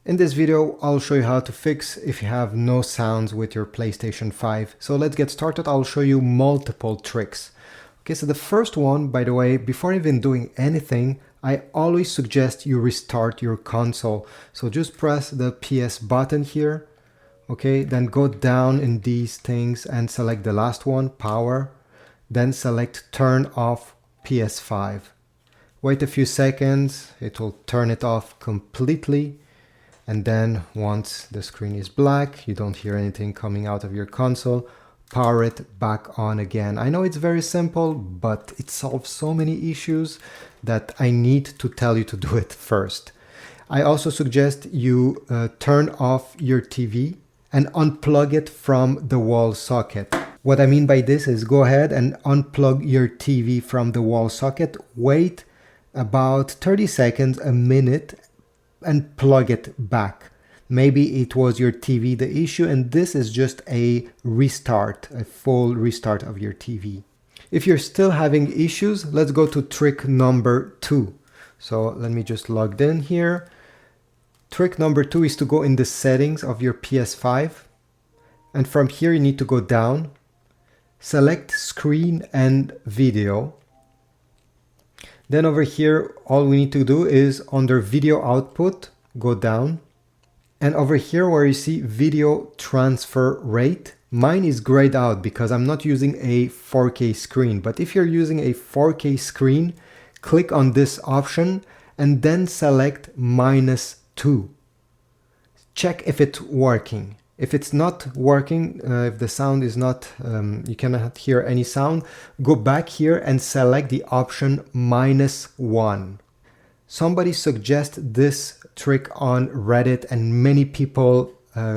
In this video, I'll show you how to fix if you have no sounds with your PlayStation 5. So let's get started. I'll show you multiple tricks. Okay, so the first one, by the way, before even doing anything, I always suggest you restart your console. So just press the PS button here. Okay, then go down in these things and select the last one, power. Then select turn off PS5. Wait a few seconds, it will turn it off completely. And then once the screen is black, you don't hear anything coming out of your console, power it back on again. I know it's very simple, but it solves so many issues that I need to tell you to do it first. I also suggest you turn off your TV and unplug it from the wall socket. What I mean by this is go ahead and unplug your TV from the wall socket, wait about 30 seconds, a minute, and plug it back. Maybe it was your TV the issue, and this is just a restart, a full restart of your TV. If you're still having issues, let's go to trick number 2. So let me just log in here. Trick number 2 is to go in the settings of your PS5, and from here you need to go down, select screen and video. Then over here, all we need to do is under video output, go down. And over here where you see video transfer rate, mine is grayed out because I'm not using a 4K screen. But if you're using a 4K screen, click on this option and then select -2. Check if it's working. If it's not working, if the sound is not, you cannot hear any sound, go back here and select the option -1. Somebody suggested this trick on Reddit and many people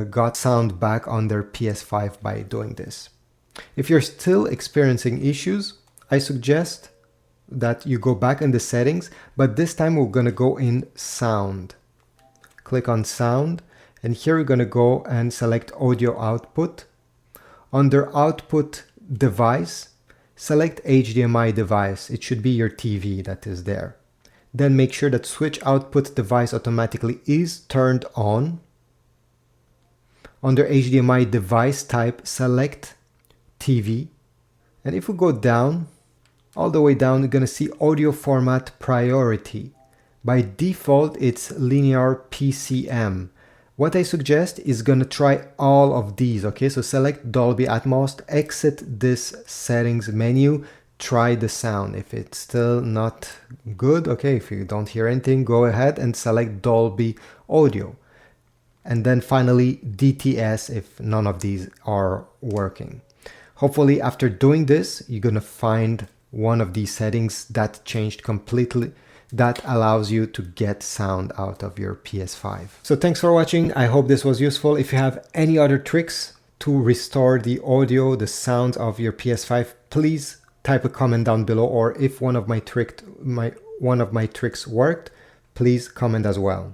got sound back on their PS5 by doing this. If you're still experiencing issues, I suggest that you go back in the settings, but this time we're gonna go in sound. Click on sound. And here we're going to go and select audio output. Under output device, select HDMI device. It should be your TV that is there. Then make sure that switch output device automatically is turned on. Under HDMI device type, select TV. And if we go down, all the way down, you're going to see audio format priority. By default, it's linear PCM. What I suggest is going to try all of these, okay? So select Dolby Atmos, exit this settings menu, try the sound. If it's still not good, okay, if you don't hear anything, go ahead and select Dolby Audio. And then finally DTS if none of these are working. Hopefully after doing this, you're going to find one of these settings that changed completely, that allows you to get sound out of your PS5. So thanks for watching. I hope this was useful. If you have any other tricks to restore the audio, the sounds of your PS5, please type a comment down below. Or if one of my tricks worked, please comment as well.